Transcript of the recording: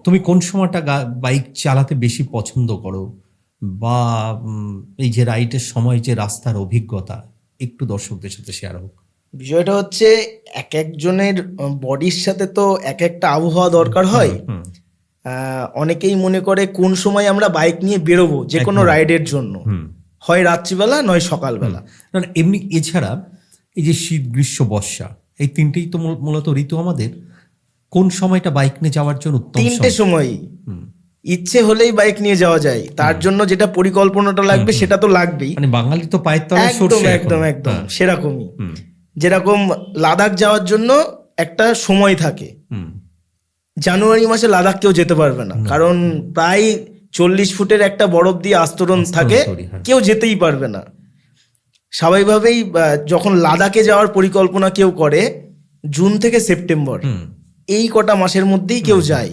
তুমি কোন সময়টা বাইক চালাতে বেশি পছন্দ করো, বা এই যে রাইডের সময় যে রাস্তার অভিজ্ঞতা একটু দর্শকদের সাথে শেয়ার হোক। বিষয়টা হচ্ছে এক একজনের বডির সাথে তো এক একটা আবহাওয়া দরকার হয়। অনেকেই মনে করে কোন সময় আমরা বাইক নিয়ে বেরোবো যে কোনো রাইডের জন্য, হয় রাত্রিবেলা নয় সকালবেলা। এমনি এছাড়া এই যে শীত, গ্রীষ্ম, বর্ষা, এই তিনটেই তো মূলত ঋতু আমাদের। কোন সময়টা বাইক নিয়ে যাওয়ার জন্য উত্তম? তিনটে সময়ই ইচ্ছে হলেই বাইক নিয়ে যাওয়া যায়, তার জন্য যেটা পরিকল্পনাটা লাগবে সেটা তো লাগবেই। মানে বাঙালি তো পায়ের তলায় একদম সরষে। একদম একদম সেরকমই। যেরকম লাদাখ যাওয়ার জন্য একটা সময় থাকে, জানুয়ারি মাসে লাদাখ কেউ যেতে পারবে না, কারণ প্রায় 40 ফুটের একটা বরফ দিয়ে আস্তরণ থাকে, কেউ যেতেই পারবে না। স্বাভাবিকভাবেই যখন লাদাখে যাওয়ার পরিকল্পনা কেউ করে, জুন থেকে সেপ্টেম্বর এই কটা মাসের মধ্যেই কেউ যায়।